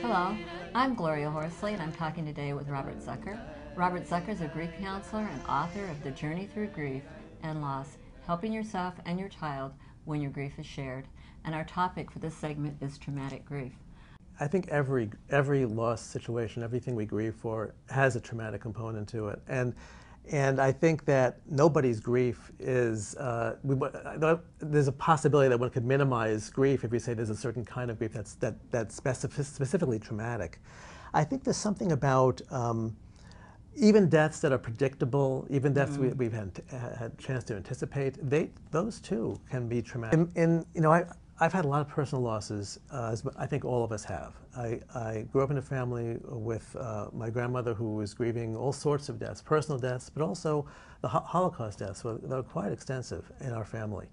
Hello, I'm Gloria Horsley, and I'm talking today with Robert Zucker. Robert Zucker is a grief counselor and author of The Journey Through Grief and Loss, Helping Yourself and Your Child When Your Grief is Shared. And our topic for this segment is traumatic grief. I think every loss situation, everything we grieve for, has a traumatic component to it. And I think that nobody's grief is, there's a possibility that one could minimize grief if you say there's a certain kind of grief that's specifically traumatic. I think there's something about even deaths that are predictable, even deaths we've had a chance to anticipate, those too can be traumatic. I've had a lot of personal losses, as I think all of us have. I grew up in a family with my grandmother who was grieving all sorts of deaths, personal deaths, but also the Holocaust deaths that were quite extensive in our family.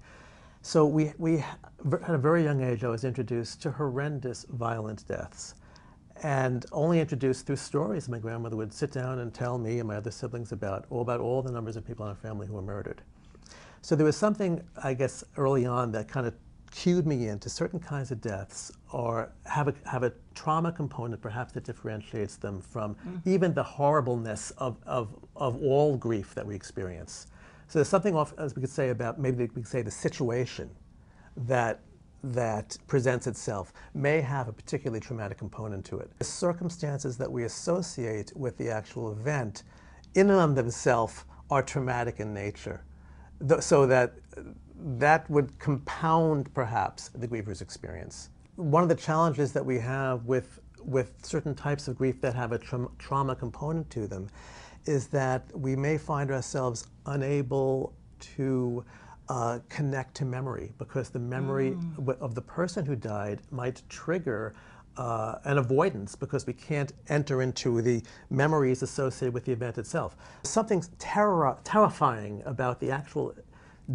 So we at a very young age, I was introduced to horrendous, violent deaths, and only introduced through stories my grandmother would sit down and tell me and my other siblings about all the numbers of people in our family who were murdered. So there was something, I guess, early on that kind of cued me into certain kinds of deaths or have a trauma component perhaps that differentiates them from even the horribleness of all grief that we experience. So there's something as we could say about, maybe we could say the situation that presents itself may have a particularly traumatic component to it. The circumstances that we associate with the actual event in and of themselves are traumatic in nature, so that would compound, perhaps, the griever's experience. One of the challenges that we have with certain types of grief that have a trauma component to them is that we may find ourselves unable to connect to memory, because the memory of the person who died might trigger an avoidance, because we can't enter into the memories associated with the event itself. Something terrifying about the actual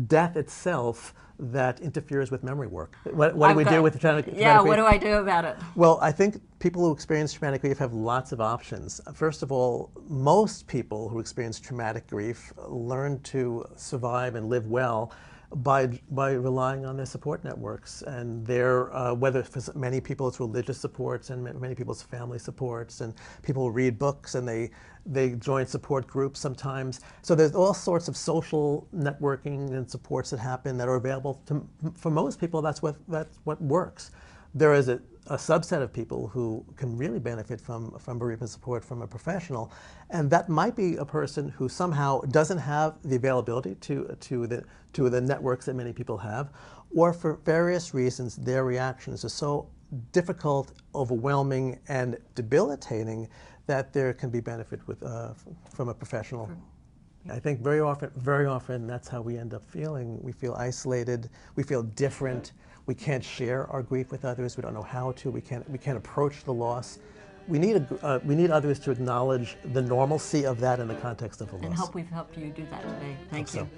death itself that interferes with memory work. What do we do with the traumatic grief? Yeah, what do I do about it? Well, I think people who experience traumatic grief have lots of options. First of all, most people who experience traumatic grief learn to survive and live well by relying on their support networks, and whether for many people it's religious supports and many people's family supports, and people read books and they join support groups sometimes. So there's all sorts of social networking and supports that happen that are available for most people. That's what works. There is a subset of people who can really benefit from bereavement support from a professional, and that might be a person who somehow doesn't have the availability to the networks that many people have, or for various reasons their reactions are so difficult, overwhelming, and debilitating that there can be benefit from a professional. I think very often that's how we end up feeling. We feel isolated, we feel different, we can't share our grief with others, we don't know how to, we can't approach the loss. We need others to acknowledge the normalcy of that in the context of a loss. And hope we've helped you do that today. Thank you.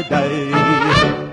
day.